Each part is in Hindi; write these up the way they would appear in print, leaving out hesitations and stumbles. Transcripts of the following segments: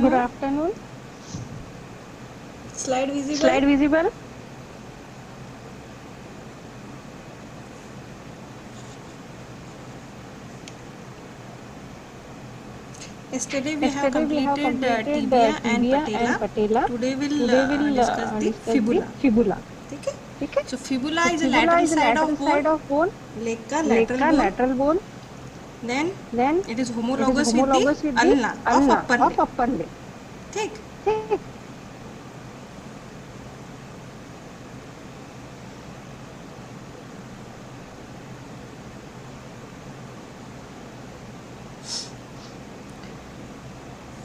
Good afternoon. Slide visible? Slide visible? Yesterday we have completed tibia and patella. Today we'll discuss the fibula. ठीक है? ठीक है? So fibula is a lateral side of bone. Leg का lateral bone. Then it is homologous with the ulna of upper leg. ठीक?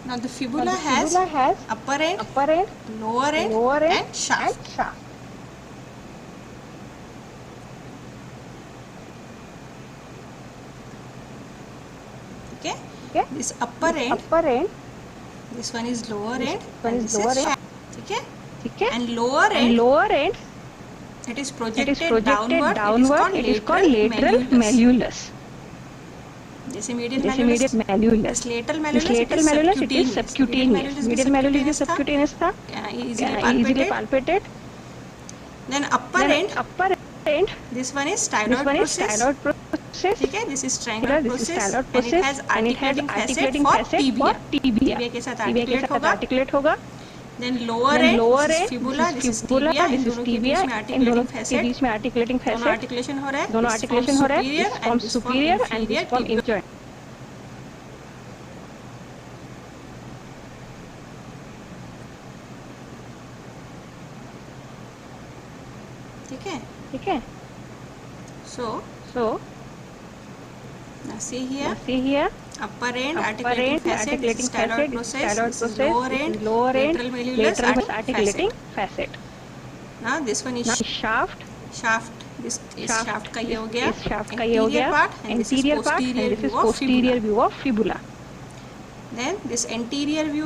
Now the fibula has upper end, lower end, and shaft. Okay? This upper end, this one is lower end, and this is shaft. Okay? And lower end, it is projected downward. It is called lateral malleolus. जैसे medial malleolus, lateral malleolus it is subcutaneous. Medial malleolus is subcutaneous था, easily palpated. Then upper end, this one is styloid process. ठीक है, this is styloid process and it has articulating facet for tibia के साथ articulate होगा. Then lower end, this is fibula, this is tibia, इन दोनों के बीच में articulating facet, दोनों articulation हो रहा है, from superior and this from inferior. ठीक है? So now see here. Upper end, articulating facet, this is styloid process, this is lower end, lateral malleolus, articulating facet. Now this one is shaft. This is shaft का ये हो गया, anterior part, and this is posterior view of fibula. Then this anterior view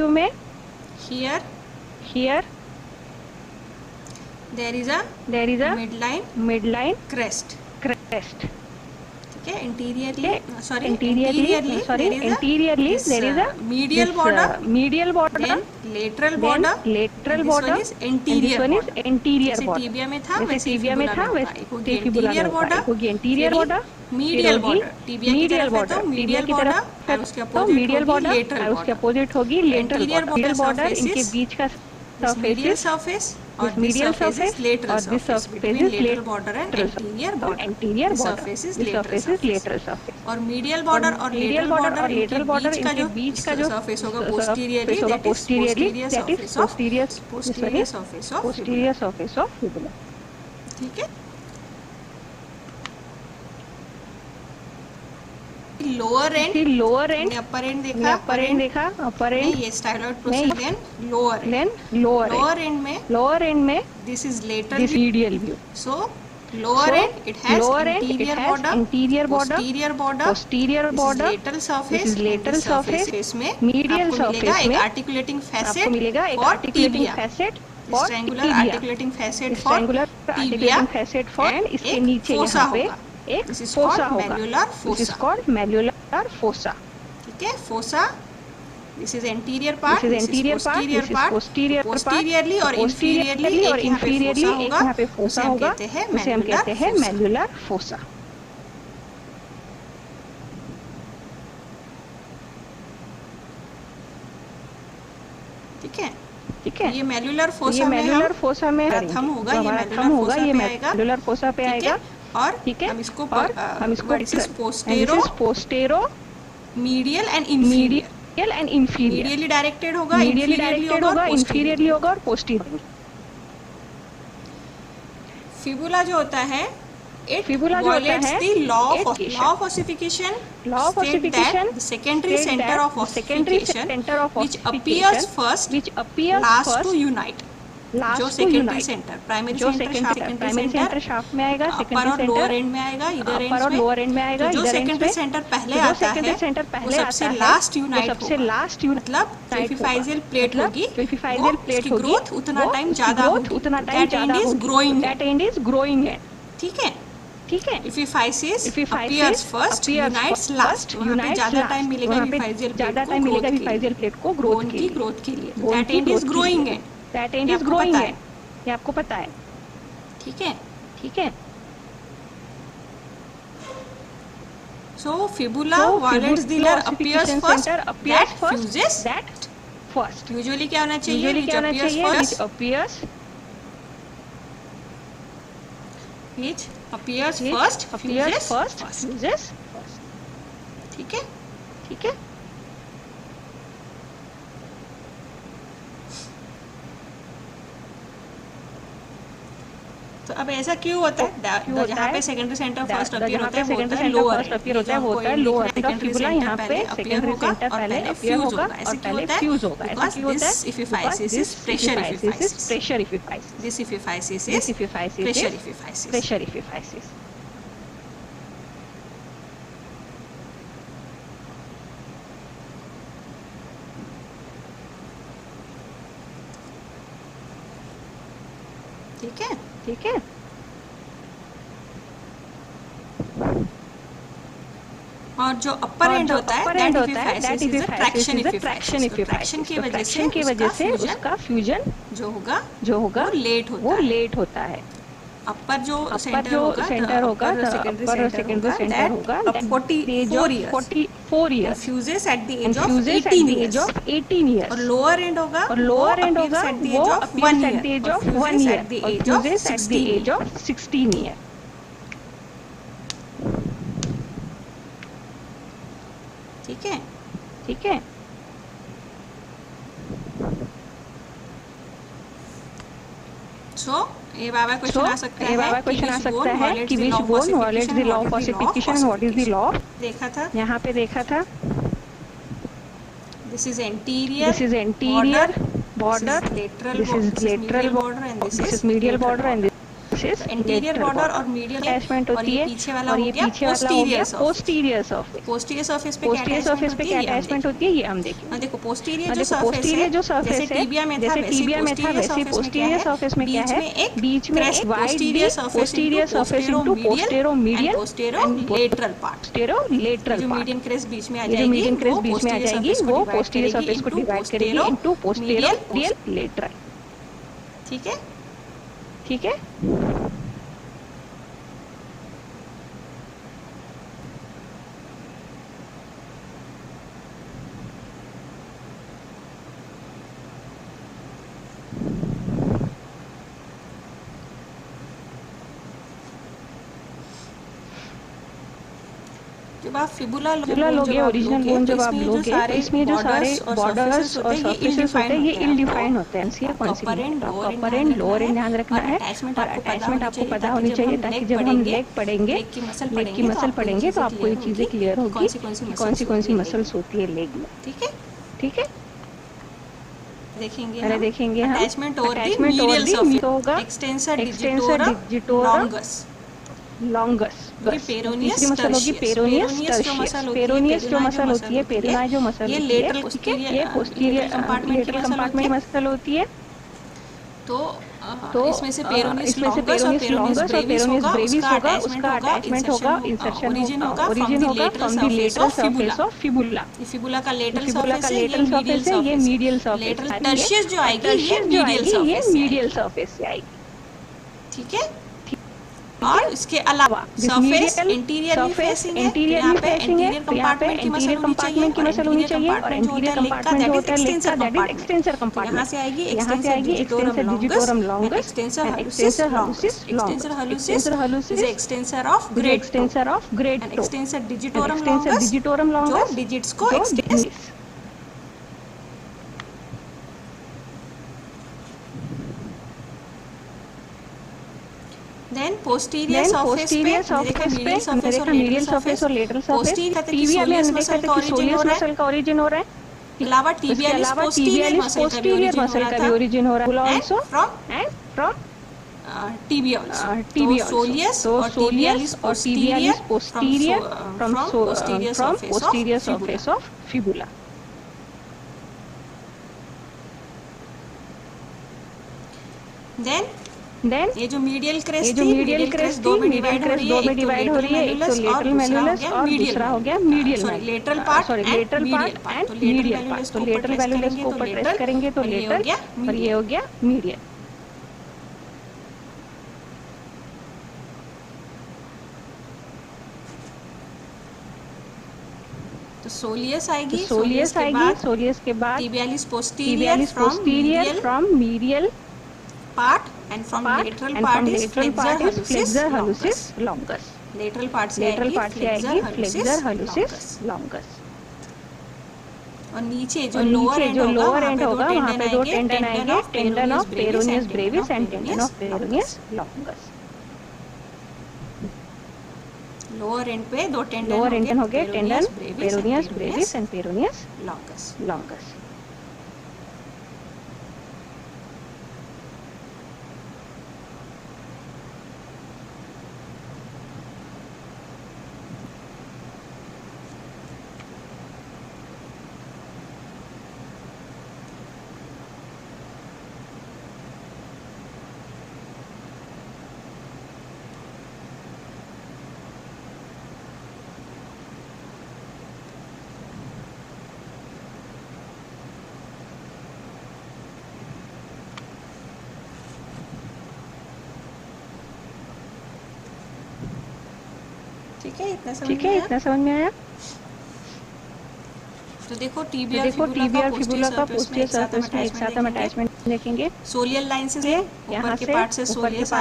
में here there is a midline crest. Okay, anteriorly there is a medial border, then lateral border, this one is anterior border. Tibia में था वैसे fibula में होगी anterior border, medial border, tibia की तरफ है तो medial border और उसके opposite होगी lateral border. इनके बीच का medial surface और medial surface lateral surface between lateral border and anterior border. Surface is lateral surface. और medial border और lateral border इनके बीच का जो surface होगा posteriorly, that is posterior surface of fibula. ठीक है? lower end upper end देखा ये styloid process, then lower end में this is lateral medial view. So lower end it has anterior border, posterior border, this is lateral surface में medial surface में articulating facet for tibia, triangular articulating facet for tibia, and इसके नीचे यहाँ पे एक fossa होगा, this is called malleolar fossa. ठीक है? Fossa, this is anterior part, this is posterior part, posteriorly और inferiorly एक यहाँ पे fossa होगा, उसे हम कहते हैं malleolar fossa. ठीक है? ये malleolar fossa में प्रथम होगा, ये malleolar fossa पे आएगा. और हम इसको posteromedial and inferior, medially directed होगा, इंफीरियरली होगा और पोस्टीरियरली. फिबुला जो होता है it violates the law of ossification, that the secondary center of ossification which appears first last to unite. जो secondary centre, primary centre shaft में आएगा, अपर और लोअर एंड में आएगा, इधर एंड में आएगा, जो सेकेंडरी सेंटर पहले आता है वो सबसे लास्ट यूनाइट होगा, मतलब जो एपिफाइजियल प्लेट होगी उसकी ग्रोथ उतना टाइम ज्यादा होगी, that and is growing and. ठीक है? ठीक है। Epiphysis appears first, unites last. वहाँ पे ज़्यादा टाइम मिलेगा epiphyseal प्लेट को ग्रोथ के लिए. That end is growing end. That end is growing end. ये आपको पता है. ठीक है. ठीक है. So fibula Wallen's dealer appears first. That fuses. That first. Usually क्या होना चाहिए? Which appears first, fuses first. ठीक है. ठीक है. तो अब ऐसा क्यों होता है? जहाँ पे सेकेंडरी सेंटर फर्स्ट अपीयर होता है वो होता है लोअर एंड. सेकेंडरी सेंटर पहले अपीयर होगा और पहले फ्यूज होगा. ऐसे क्यों होता है? Because this epiphysis is pressure epiphysis. This epiphysis is pressure epiphysis. ठीक है. ठीक है. और जो अपर एंड होता है that is traction epiphysis. Traction की वजह से उसका फ्यूजन जो होगा वो लेट होता है. अपर जो सेंटर होगा सेकेंडरी सेंटर होगा 44 years. Fuses at the age of 18 years. और लोअर एंड होगा वो at the age of 1 year. Fuses at the age of 16 years. ठीक है. ठीक है. सो ये बाबा क्वेश्चन आ सकता है कि which bone violates the law of ossification and what is the law. देखा था. यहाँ पे देखा था. This is anterior border. This is lateral border and this is medial border and this is interior border और मीडियल अटैचमेंट होती है. पीछे वाला और ये पीछे वाला हो गया पोस्टीरियर सरफेस. पोस्टीरियर सरफेस पे क्या अटैचमेंट होती है ये हम देखेंगे. देखो पोस्टीरियर जो सरफेस है टीबिया में था वैसे पोस्टीरियर सरफेस में क्या है? बीच में एक wide posterior surface into posteromedial and lateral part. Lateral जो मीडियन क्रेस्ट बीच में आ जाएगी वो पोस्टीरियर सरफेस को डिवाइड करेगी इनटू पोस्टेरो लेटरल. ठीक है. ठीक है. जब आप फिबुला लोगे ओरिजिनल बोन जब आप लोगे तो इसमें जो सारे बॉर्डर्स और सरफेसेस होते हैं ये इल डिफाइन होते हैं. इसलिए अपर एंड लोअर एंड ध्यान रखना है. और अटैचमेंट आपको पता होनी चाहिए ताकि जब हम लेग पढ़ेंगे लेग की मसल पढ़ेंगे तो आपको ये चीजें क्लियर होगी कौन सी मसल्स होती है लेग में. ठीक है. ठीक है. देखेंगे हम अटैचमेंट और दी होगा extensor digitorum longus. Peroneus muscle होगी पेरोनियस जो मसल होती है पेरोना जो मसल ये पोस्टीरियर कंपार्टमेंट मसल होती है. तो इसमें से पेरोनिस लॉन्गस और पेरोनिस ब्रेविस होगा. उसका अटैचमेंट होगा इंसर्शन ओरिजिन होगा from the lateral surface of fibula. Fibula का लेटरल सरफेस है ये मीडियल सरफेस. टर्शियस जो आएगी ये मीडियल सरफेस से आएगी. ठीक है. और इसके अलावा सरफेस इंटीरियर में फेसिंग है. यहाँ पे इंटीरियर कंपार्टमेंट की मसल होनी चाहिए. और इंटीरियर कंपार्टमेंट जो होता है लेग का दैट इज एक्सटेंसर कंपार्टमेंट. यहाँ से आएगी extensor digitorum longus extensor hallucis is extensor of great toe. Extensor digitorum longus जो डिजिट्स को एक्सटेंड. Then posterior surface पे medial surface और lateral surface. टीबिया में हम देखते हैं कि सोलियस मसल का ओरिजिन हो रहा है. अलावा tibialis posterior मसल का भी ओरिजिन हो रहा है. Also from tibia also. तो soleus और tibialis posterior from posterior surface of fibula. Then then ये जो मीडियल क्रेस्ट ये जो मीडियल क्रेस्ट दो थी, में मीडियल क्रेस्ट दो में डिवाइड हो रही है, एक तो लेटरल मेलुलस और दूसरा हो गया medial sorry lateral part lateral part and medial part. तो लेटरल मेलुलस को ऊपर ट्रेस करेंगे तो लेटरल और ये हो गया मीडियल। तो सोलियस आएगी, सोलियस आएगी, सोलियस के बाद tibialis posterior from medial part and from lateral part is flexor hallucis longus। lateral part से लेटरल पार्ट से आएगी फ्लेक्सर हालुसिस लॉन्गस। और नीचे जो लोअर एंड होगा वहाँ पे दो टेंडन आएंगे, tendon of peroneus Brevis and tendon of peroneus longus. Lower and पे दो टेंडन हो गए, tendon peroneus Brevis and peroneus longus. ठीक है, इतना समझ में आया। तो देखो टीबिया फिबुला का पोस्टीरियर सरफेस में एक साथ हम अटैचमेंट देखेंगे। सोलियल लाइन से ऊपर के पार्ट से सोलियस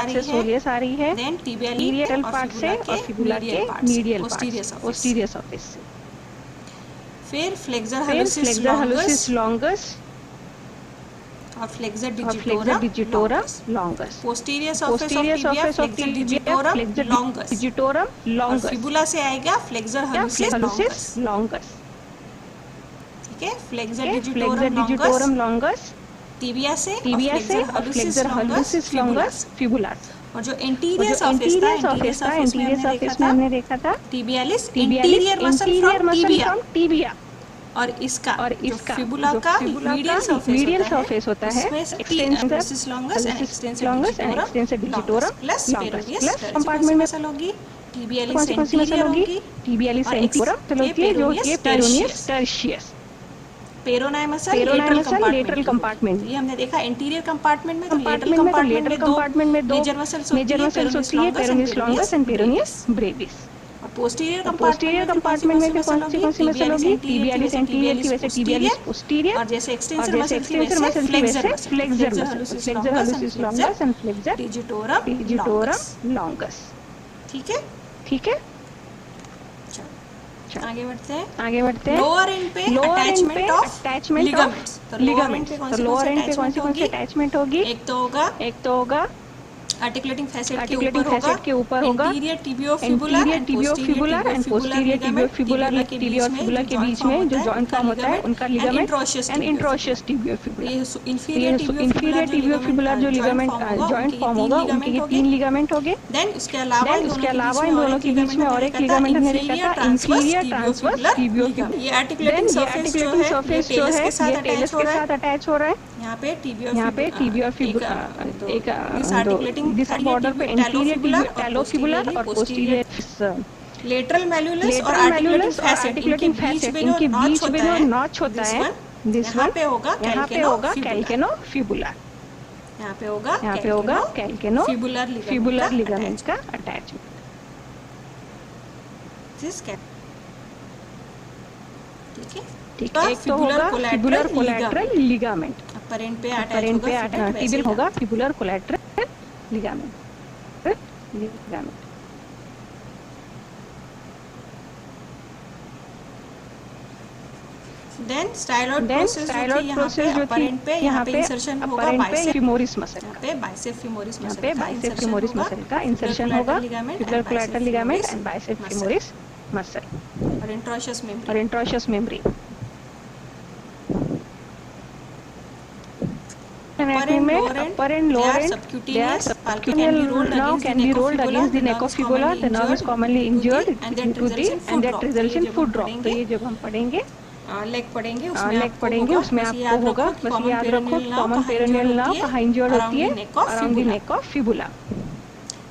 आ रही है, देन टिबियल पार्ट से और फिबुला के मीडियल पोस्टीरियर सरफेस से। फिर फ्लेक्सर हालुसिस लॉन्गस और flexor digitorum longus. Posterior surface of tibia flexor digitorum longus. Fibula से आएगा फ्लेक्सर हालुसिस लॉन्गस। ठीक है, फ्लेक्सर डिजिटोरम लॉन्गस टिबिया से फ्लेक्सर हालुसिस लॉन्गस फिबुला। और जो एंटीरियर सरफेस में हमने देखा था tibialis interior muscle from tibia. और इसका फिबुला का मीडियल सरफेस होता है, extensor longus and extensor digitorum plus peroneus compartment muscle होगी। टिबियालिस एंटीरियर होगी, टिबियालिस एंटीरियर जो ये peroneus tertius. Peronei muscle lateral compartment. ये हमने देखा एंटीरियर कंपार्टमेंट में, तो लेटरल कंपार्टमेंट में दो मेजर मसल्स होती है, peroneus longus and peroneus Brevis. और पोस्टीरियर कंपार्टमेंट में कौन सी मसल होगी? टिबियालिस एंटीरियर की वजह से टिबियालिस पोस्टीरियर, और जैसे एक्सटेंसर मसल की वजह से flexor hallucis longus and flexor digitorum longus. ठीक है। आगे बढ़ते हैं। लोअर एंड पे अटैचमेंट ऑफ लिगामेंट्स। तो लोअर एंड पे लोअर एंड पे कौन सी अटैचमेंट होगी? एक तो होगा आर्टिकुलेटिंग फैसेट के ऊपर होगा interior tibiofibular and posterior tibiofibular के बीच में जो जॉइंट फॉर्म होता है उनका ligament and interosseous tibiofibular. Inferior tibiofibular जो लिगामेंट जॉइंट फॉर्म होगा उनके ये 3 लिगामेंट हो गए। देन उसके अलावा इन दोनों के बीच में और एक लिगामेंट हमने देखा था, इंफीरियर ट्रांसवर्स टिबियोफिबुलर। ये आर्टिकुलेटिंग सरफेस जो है ये टेलस के साथ अटैच हो रहा है। यहाँ पे टिबियोफिबुलर एक दिस बॉर्डर पे इंटीरियर टेलोफिबुलर और पोस्टीरियर लेटरल मेलुलस और आर्टिकुलेटिंग फैसेट इनके बीच में जो नॉच होता है, दिस वन यहाँ पे होगा कैल्केनोफिबुलर। यहाँ पे होगा कैल्केनोफिबुलर लिगामेंट का अटैचमेंट। ठीक है। एक तो होगा fibular collateral ligament, upper end पे अटैच होगा fibular collateral ligament. Then styloid process जो थी यहाँ पे इंसर्शन होगा बाइसेप फीमोरिस मसल। यहाँ पे बाइसेप फीमोरिस मसल का इंसर्शन होगा, fibular collateral ligament and bicep femoris muscle और interosseous membrane. Upper and lower end, they are subcutaneous now can be rolled against the neck of fibula. The nerve is commonly injured and that results in foot drop. तो ये जब हम पढ़ेंगे लेग पढ़ेंगे, उसमें आपको होगा, बस याद रखो कॉमन पेरिनियल नर्व कहाँ इंजर्ड होती है, around the neck of fibula.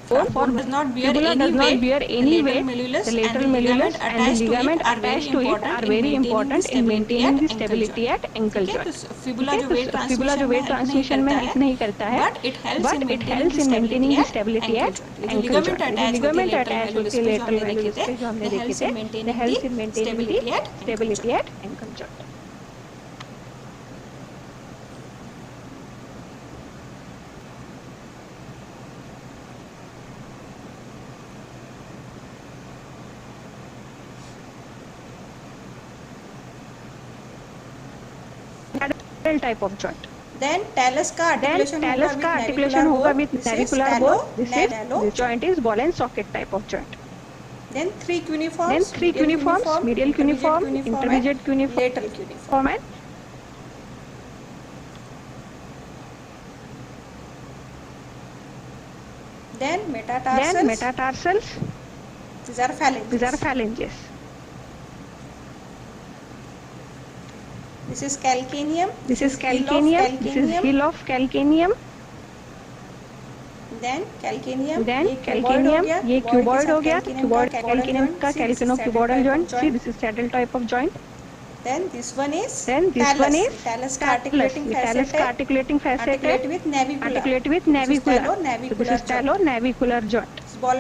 For fibula does not bear any weight. The lateral malleolus and the ligament attached to it are very important in maintaining the stability at ankle joint. Fibula जो वेट फिबुला जो वेट ट्रांसमिशन में हेल्प नहीं करता है, but it helps in maintaining the stability at ankle joint. Ligament attach होती है lateral malleolus पे जो हमने देखे थे, they help in maintaining the stability at ankle joint. Type of joint. Then talus का articulation होगा with navicular bone. This joint is ball and socket type of joint. Then three cuneiforms, medial cuneiform, intermediate cuneiform, lateral cuneiform. and then metatarsals. These are phalanges. This is calcaneum. This is heel of calcaneum. Then calcaneum. ये cuboid हो गया. Cuboid calcaneum का calcanocuboidal joint. See, this is saddle type of joint. Then this one is talus का articulating facet है. Articulate with navicular. So this is talonavicular joint. Ball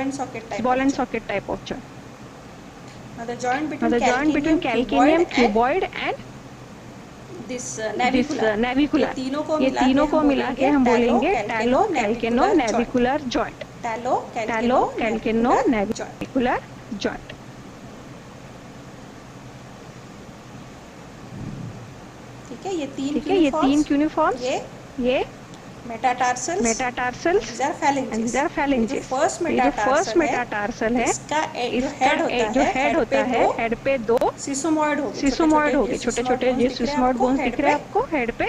and socket type of joint. Now the joint between calcaneum, cuboid and this navicular. ये तीनों को मिला के हम बोलेंगे talocalcaneonavicular joint. Talocalcaneonavicular joint. ठीक है, ये तीन क्यूनिफॉर्म्स, ये metatarsals these are phalanges. जो फर्स्ट मेटाटार्सल है, इसका जो हेड होता है, हेड पे दो सिसोमॉइड होगी, छोटे छोटे जो सिसोमॉइड बोन्स दिख रहे हैं आपको हेड पे.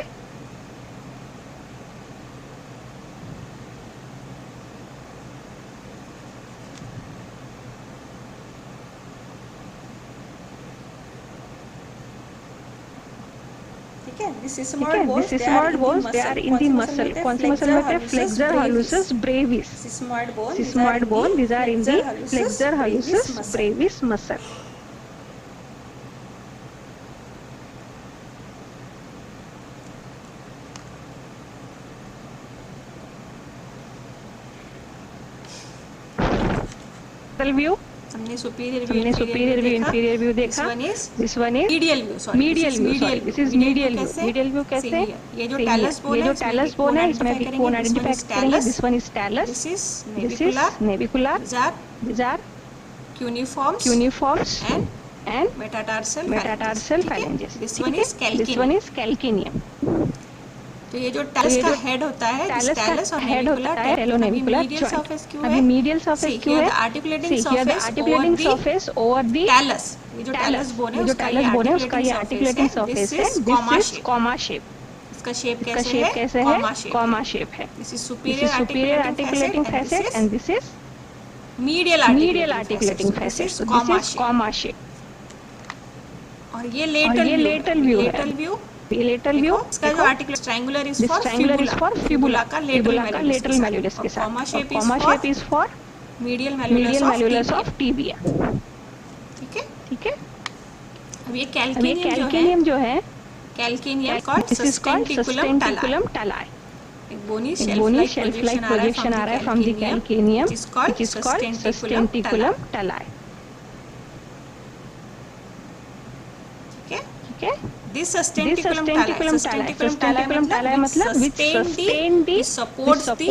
This sigmoid bones, they are in the muscle. कौन सी मसल में है? Flexor hallucis brevis. Sigmoid bone, these are in the flexor hallucis brevis muscle. View. हमने सुपीरियर व्यू, इंफीरियर व्यू देखा. This one is medial view. This is medial view. कैसे? ये जो टैलस बोन है, इसमें भी कोन आइडेंटिफाई करेंगे. This one is talus. This is navicular. These are cuneiforms and metatarsal phalanges. This one is calcaneum. तो ये जो टैलस का हेड होता है, टैलस और टेलोनेविकुलर जॉइंट. अभी मीडियल सरफेस क्यों है? Articulating surface over the talus. ये जो टैलस बोन है, उसका ये आर्टिकुलेटिंग सरफेस है. This is comma shape. इसका शेप कैसे है? कॉमा शेप है. This is superior articulating facet and this is medial articulating facet. So this is comma shape. और ये लेटरल व्यू. लेटरल व्यू, इसका जो articular triangular is for fibula का लेटरल मैल्यूलस के साथ. Comma shape is for medial malleolus of tibia. ठीक है. अब ये कैल्केनियम जो है, this is called sustentaculum tali. एक बोनी शेल्फ लाइक प्रोजेक्शन आ रहा है from the calcaneum, which is called sustentaculum tali. ठीक है. This sustentaculum thalli मतलब which sustain the supports the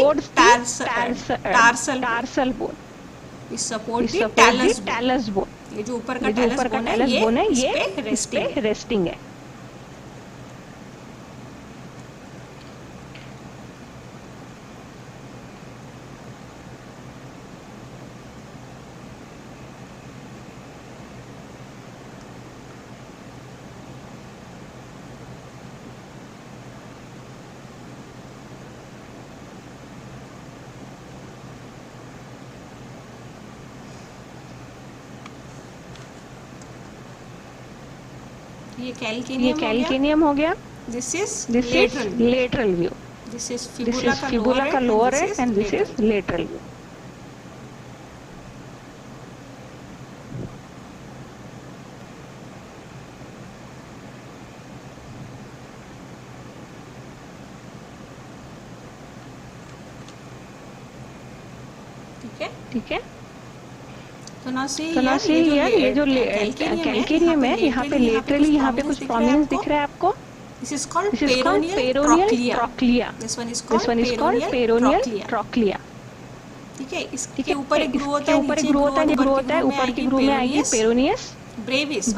tarsal bone. Which support the talus bone. ये जो ऊपर का talus bone है, ये इस पे resting है. ये ये कैल्केनियम हो गया. This is lateral view. This is This is fibula का lower end and this is lateral view. ठीक है. तो ना सी ये जो कैल्केनियम है, यहाँ पे लेटरली यहाँ पे कुछ प्रोमिनेंस दिख रहा है आपको. This is called peroneal trochlea. This one is called peroneal trochlea. ठीक है. इसके ऊपर एक ग्रू होता है, ग्रू होता है. ऊपर की ग्रू में आएगी पेरोनियस ब्रेविस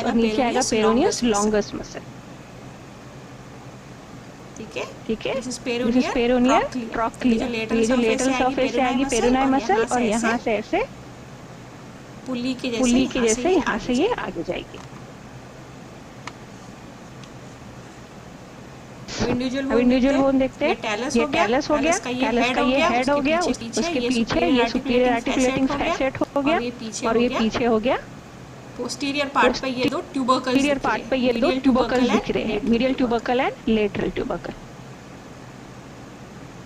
और नीचे आएगा पेरोनियस लॉन्गस मसल. ठीक है. This is peroneal trochlea. ये जो लेटरल सरफेस से आएगी पेरोनियल मसल और यहाँ से ऐसे पुल्ली के जैसे यहाँ से ये आगे जाएगी. इंडिविजुअल बोन देखते हैं. ये टैलस हो गया. टैलस का ये हेड हो गया. उसके पीछे ये सुपीरियर आर्टिकुलेटिंग फैसेट हो गया और ये पीछे हो गया. पोस्टीरियर पार्ट पे ये दो ट्यूबरकल्स दिख रहे हैं. Medial tubercle and lateral tubercle.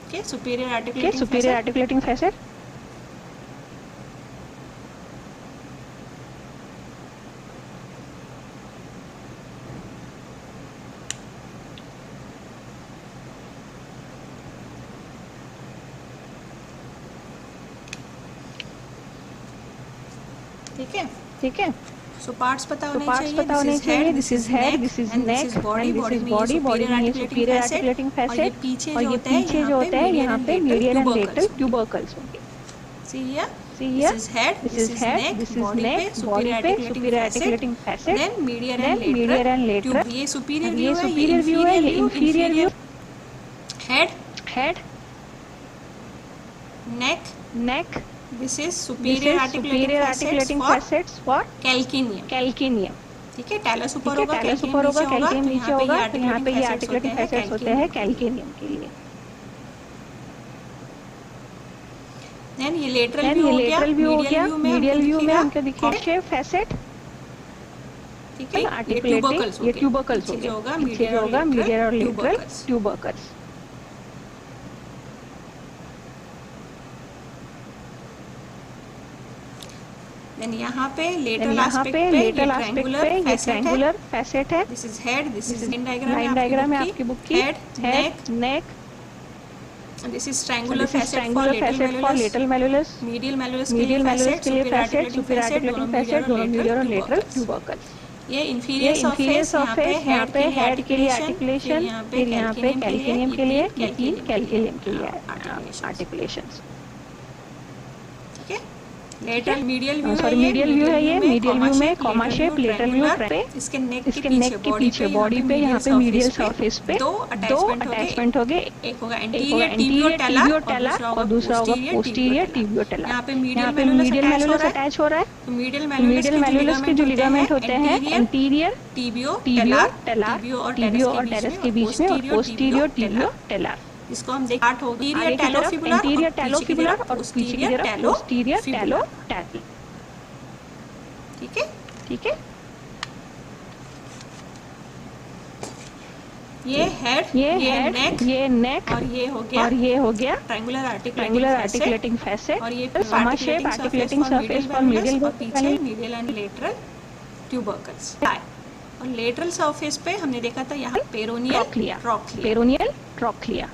Okay. Superior articulating facet. ठीक है. सो पार्ट्स पता होने चाहिए. This is head, this is neck, this is body में ये सुपीरियर आर्टिकुलेटिंग फैसेट और ये पीछे जो होता है यहाँ पे मीडियल एंड लेटरल ट्यूबरकल्स होंगे. See here. This is head, this is neck, body पे superior articulating facet, then medial and lateral. ये सुपीरियर व्यू है, ये inferior view. Head, neck. This is superior articulating facets for calcaneum. ठीक है. टैलस ऊपर होगा, कैल्केनियम नीचे होगा. तो यहाँ पे ये आर्टिकुलेटिंग फैसेट्स होते हैं कैल्केनियम के लिए. देन ये लेटरल व्यू हो गया. मीडियल व्यू में हमको दिखेगा फैसेट. ठीक है. आर्टिकुलेटिंग ये ट्यूबरकल्स होगा. पीछे होगा मीडियल और लेटरल ट्यूबरकल्स. देन यहाँ पे लेटरल एस्पेक्ट पे ये ट्रायंगुलर फैसेट है. This is head, this is line diagram है आपकी बुक की. Head, neck. This is triangular facet for lateral malleolus. Medial malleolus के लिए फैसेट, सुपीरियर आर्टिकुलेटिंग फैसेट, दोनों मीडियल और लेटरल ट्यूबर्कल्स. ये इंफीरियर सरफेस यहाँ पे हेड के लिए आर्टिकुलेशन, फिर यहाँ पे कैल्केनियम के लिए, कैल्केनियम के लिए आर्टिकुलेशंस. ठीक है. लेटरल मीडियल व्यू है. ये मीडियल व्यू में कॉमा शेप लेटरल व्यू पे इसके नेक के पीछे बॉडी पे यहाँ पे मीडियल सरफेस पे दो अटैचमेंट हो गए. एक होगा एंटीरियर टिबियोटेलर और दूसरा होगा पोस्टीरियर टिबियोटेलर. यहाँ पे मीडियल मैलुलस अटैच हो रहा है. तो मीडियल मैलुलस के जो लिगामेंट होते हैं एंटीरियर टिबियोटेलर टिबियो और टेरेस के बीच में और पोस्टीरियर टिबियोटेलर. इसको हम देख पार्ट होगी एंटीरियर टैलोफिबुलर और पीछे की तरफ पोस्टीरियर टैलोटैल. ठीक है. ये हेड, ये नेक और ये हो गया ट्रायंगुलर आर्टिकुलेटिंग फैसेट और ये comma shape articulating surface for medial and lateral tubercles. और लेटरल सरफेस पे हमने देखा था यहाँ peroneal trochlea.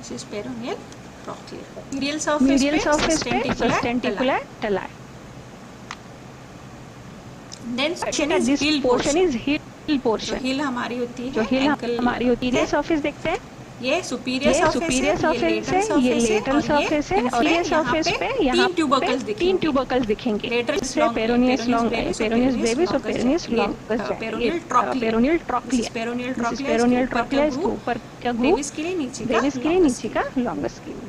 This is peroneal trochlea. Medial surface पे sustentacular talus. Then this portion is hill portion. हिल हमारी होती है. जो हिल हमारी होती है. सरफेस देखते हैं. ये सुपीरियर सरफेस है, ये लेटरल सरफेस है और ये सरफेस पे यहाँ तीन ट्यूबरकल्स दिखेंगे. पेरोनियस ब्रेविस और पेरोनियस लॉन्गस. पेरोनियल ट्रोक्लिया इसके ऊपर का ग्रुप, ब्रेविस के लिए नीचे का लॉन्गस के लिए.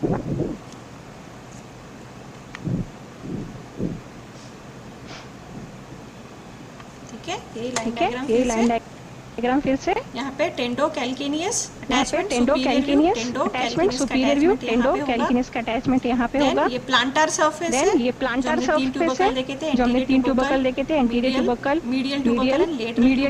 ठीक है. ये लाइन डायग्राम फिर से, यहाँ पे टेंडो कैल्केनियस यहाँ पे टेंडो calcaneus attachment, superior view टेंडो calcaneus का अटैचमेंट यहाँ पे होगा। ये प्लांटर सरफेस है, देन ये प्लांटर सरफेस है जो हमने 3 ट्यूबरकल देखे थे, anterior tubercle, medial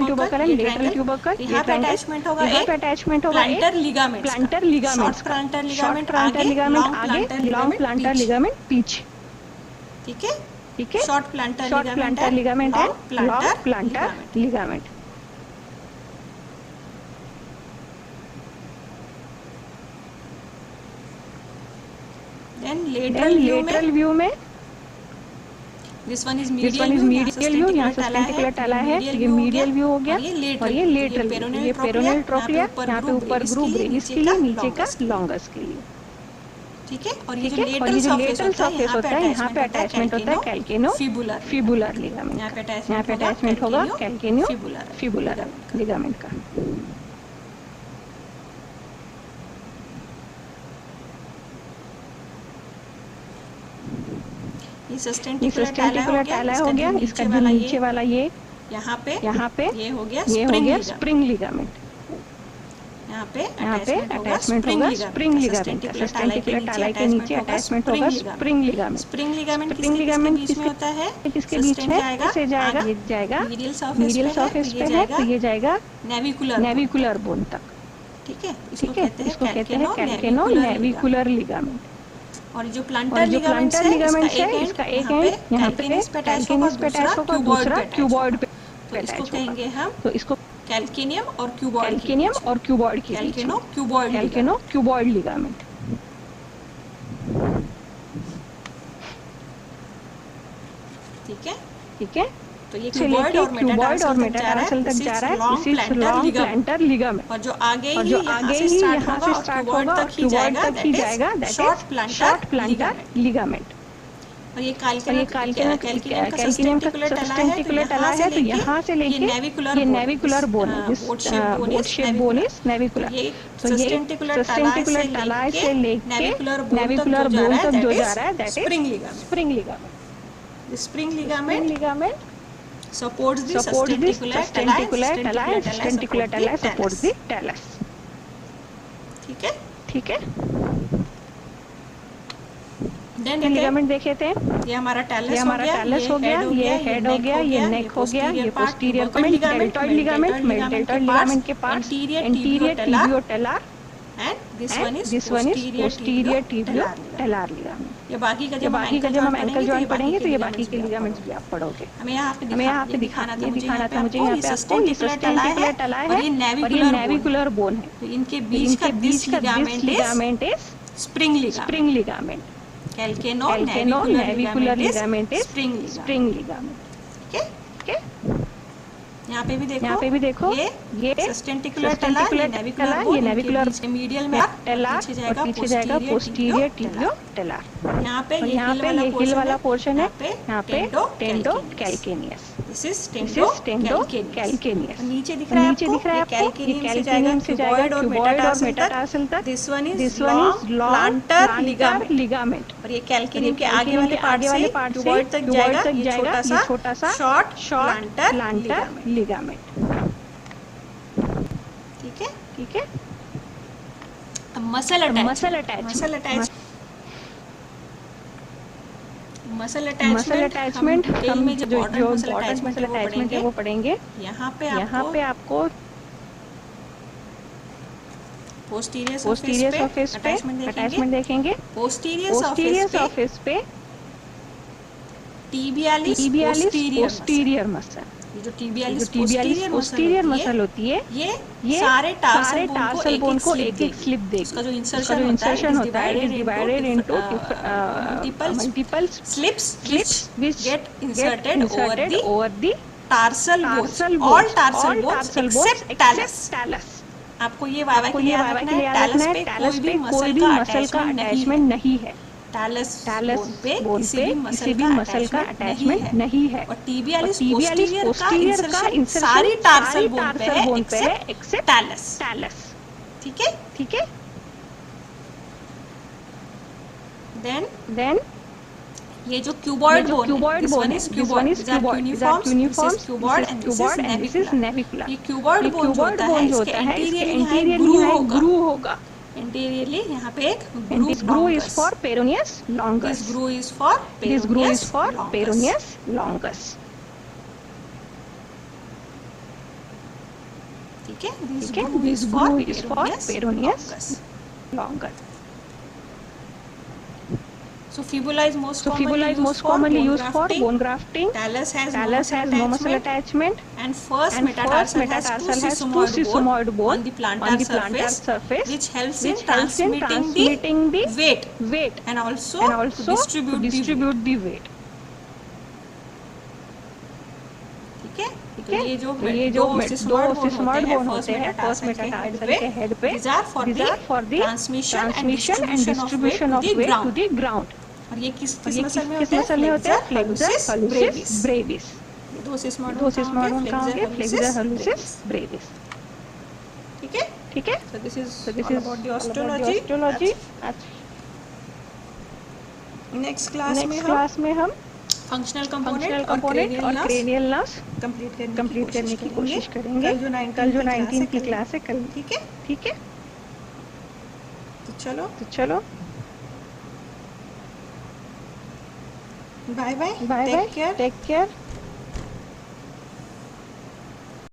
tubercle and lateral tubercle. यहाँ पे अटैचमेंट होगा, यहाँ पे अटैचमेंट होगा planter ligament, planter ligament, short planter ligament आगे, लॉन्ग प्लांटर लिगामेंट पीछे। ठीक है, ठीक है, शॉर्ट प्लांटर लिगामेंट है, long planter ligament. Then lateral view में this one is medial view, यहाँ से टेंटिकुलर टैला है, ये मीडियल व्यू हो गया। और ये लेटरल, ये पेरोनियल ट्रोक्लिया, यहाँ पे ऊपर ग्रूव ब्रेविस के लिए, नीचे का लॉन्गस के लिए। ठीक है, और ये जो लेटरल सरफेस होता है, यहाँ पे अटैचमेंट होता है कैल्केनो फिबुलर लिगामेंट, यहाँ पे अटैचमेंट होगा कैल्केनो फिबुलर लिगामेंट का। ये सस्टेंटिकुलर टैला हो गया, इसका जो नीचे वाला ये यहाँ पे ये हो गया स्प्रिंग लिगामेंट। यहाँ पे अटैचमेंट होगा स्प्रिंग लिगामेंट, सस्टेंटिकुलर टैला के नीचे अटैचमेंट होगा स्प्रिंग लिगामेंट। स्प्रिंग लिगामेंट किसके बीच है? किसके बीच है? से जाएगा, ये जाएगा मीडियल सरफेस पे है, तो ये जाएगा नेविकुलर बोन तक। ठीक है, इसको कहते हैं कैल्केनो नेविकुलर लिगामेंट। और जो प्लांटर लिगामेंट है, इसका एक एंड यहाँ पे कैल्केनियस पे अटैच होगा, दूसरा क्यूबॉइड पे अटैच होगा। तो इसको कैल्केनियम और क्यूबॉइड के कैल्केनो क्यूबॉइड लिगामेंट। ठीक है, तो ये क्यूबॉइड और मेटाटार्सल तक जा रहा है, इसी लॉन्ग प्लांटर लिगामेंट। और जो आगे ही यहाँ से स्टार्ट होगा और क्यूबॉइड तक ही जाएगा, that is short planter ligament. और ये कैल्केनियम का सस्टेंटिकुलर टैला है, तो यहाँ से लेके ये नेविकुलर बोन है, boat shape bone is navicular. तो ये सस्टेंटिकुलर टैला से लेके नेविकुलर बोन तक जो जा रहा है, that is spring ligament. Spring ligament supports the sustenticular tala, sustenticular tala supports the talus। ठीक है, देन लिगामेंट देखे थे, ये हमारा टैलस हो गया, ये हेड हो गया, ये नेक हो गया, ये पोस्टीरियर लिगामेंट, डेल्टॉइड लिगामेंट के parts anterior tibiotalar and this one is posterior tibiotalar ligament. ये बाकी का जब हम एंकल जॉइंट पढ़ेंगे तो ये बाकी के लिगामेंट्स भी आप पढ़ोगे। हमें यहाँ पे दिखाना था मुझे यहाँ पे आपको ये सस्टेंटिकुलर टैला है और ये नेविकुलर बोन है। तो इनके बीच का this ligament is spring ligament. Calcaneonavicular ligament is spring ligament. ठीक है, यहाँ पे भी देखो ये सस्टेंटिकुलर टैला, ये नेविकुलर मीडियल में टेलर और पीछे जाएगा पोस्टीरियर टिबियोटेलर। यहाँ पे ये हिल वाला पोर्शन है, यहाँ पे टेंडो कैल्केनियस, दिस इज टेंडो कैल्केनियस। नीचे दिख रहा है आपको, ये कैल्केनियम से जाएगा क्यूबॉइड और मेटाटार्सल तक, this one is long planter ligament. और ये कैल्केनियम के आगे वाले पार्ट से क्यूबॉइड तक जाएगा, ये छोटा सा शॉर्ट प्लांटर लिगामेंट। ठीक है, मसल अटैचमेंट हम जो इम्पोर्टेंट मसल अटैचमेंट है वो पढ़ेंगे। यहाँ पे आपको पोस्टीरियर सरफेस पे अटैचमेंट देखेंगे। पोस्टीरियर सरफेस पे tibialis पोस्टीरियर मसल, जो tibialis पोस्टीरियर मसल होती है, ये सारे टार्सल बोन को एक स्लिप देगी। उसका जो इंसर्शन होता है is divided into multiple slips which get inserted over the tarsal bones, all tarsal bones except talus. आपको ये वाइवा के लिए याद रखना है, टैलस पे कोई भी मसल का अटैचमेंट नहीं है। टैलस बोन पे किसी भी मसल का अटैचमेंट नहीं है। और tibialis पोस्टीरियर का इंसर्शन सारी टार्सल बोन पे है एक्सेप्ट टैलस। ठीक है, देन ये जो क्यूबॉइड बोन है, this one is cuboid, this are cuneiforms, this is cuboid and this is navicular. ये क्यूबॉइड बोन जो होता है इसके एंटीरियरली यहाँ एक ग्रूव होगा, एंटीरियरली यहाँ पे एक groove is for peroneus longus, this groove is for peroneus longus. ठीक है, दिस ठीक है, groove this is groove is for for peroneus longus. So fibula is most commonly used for bone grafting. Talus has no muscle attachment. And first metatarsal has two sesamoid bone on the plantar surface, which helps in transmitting the weight and also to distribute the weight. ठीक है, तो ये जो दो sesamoid bone होते हैं फर्स्ट मेटाटार्सल के हेड पे, these are for the transmission and distribution of weight to the ground. और ये किस मसल में होते हैं? Flexor hallucis brevis. दो सिस्मोइड बोन कहाँ होंगे? Flexor hallucis brevis. ठीक है। So this is about the osteology. Next class में हम फंक्शनल कंपोनेंट और क्रेनियल नर्व्स कंप्लीट करने की कोशिश करेंगे। कल जो 19 की क्लास है कल। ठीक है। तो चलो बाय बाय, टेक केयर।